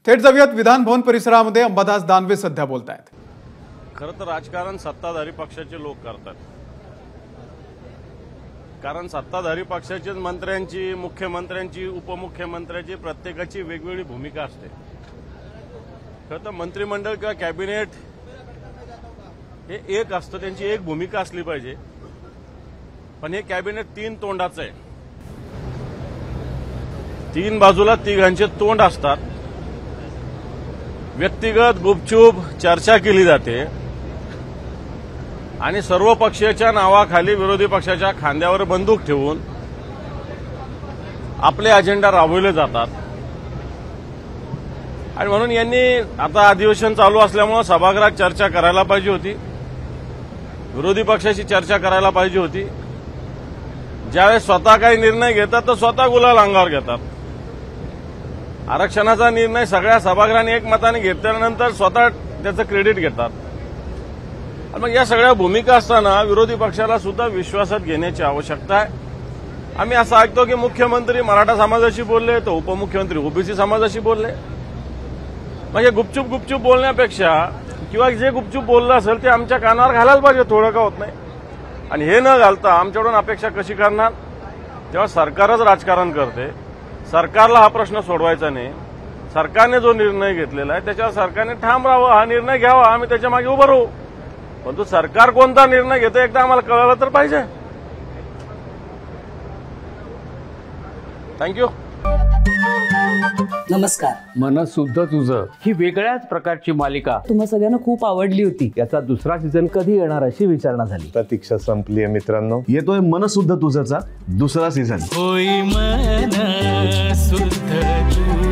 थेट जाऊयात विधान भवन परिसरामध्ये अंबादास दानवे सध्या बोलतायत। खरं तर राजकारण सत्ताधारी पक्षाचे लोक करतात, कारण सत्ताधारी पक्षाचेच मंत्र्यांची, मुख्यमंत्र्यांची, उपमुख्यमंत्र्यांची प्रत्येकाची वेगवेगळी भूमिका असते। खरं तर मंत्रिमंडळ किंवा कॅबिनेट हे एक असतं, त्यांची एक भूमिका असली पाहिजे, पण हे कॅबिनेट तीन तोंडाचं आहे। तीन बाजूला तिघांचे तोंड असतात। व्यक्तिगत गुपचूप चर्चा केली जाते आणि सर्व पक्षाच्या नावाखाली विरोधी पक्षाच्या खांद्यावर बंदूक ठेवून आपले अजेंडा राबवले जातात। आणि म्हणून यांनी आता अधिवेशन चालू असल्यामुळे सभागृहात चर्चा करायला पाहिजे होती, विरोधी पक्षाशी चर्चा करायला पाहिजे होती। ज्यावेळेस स्वतः काही निर्णय घेतात तर स्वतः गुलाल अंगावर घेतात। आरक्षणाचा निर्णय सगळ्या सभागृहाने एकमताने घेतल्यानंतर स्वतः त्याचं क्रेडिट घेतात। मग या सगळ्या भूमिका असताना विरोधी पक्षाला सुद्धा विश्वासात घेण्याची आवश्यकता आहे। आम्ही असं ऐकतो की मुख्यमंत्री मराठा समाजाशी बोलले, तर उपमुख्यमंत्री ओबीसी समाजाशी बोलले। म्हणजे गुपचूप गुपचूप बोलण्यापेक्षा किंवा जे गुपचूप बोललं असेल ते आमच्या कानावर घालायला पाहिजे, थोडं का होत नाही। आणि हे न घालता आमच्याकडून अपेक्षा कशी करणार? तेव्हा सरकारच राजकारण करते, सरकारला हा प्रश्न सोडवायचा नाही। सरकारने जो निर्णय घेतलेला आहे त्याच्यावर सरकारने ठाम राहावं, हा निर्णय घ्यावा, आम्ही त्याच्या मागे उभं राहू। परंतु सरकार कोणता निर्णय घेतं एकदा आम्हाला कळलं तर पाहिजे। थँक्यू। नमस्कार। मनसुद्धा तुझं ही वेगळ्याच प्रकारची मालिका तुम्हा सगळ्यांना खूप आवडली होती। याचा दुसरा सीझन कधी येणार अशी विचारणा झाली। प्रतीक्षा संपली आहे मित्रांनो, येतोय मनसुद्धा तुझाचा दुसरा सीझन। होई मनसुद्धा तुझं।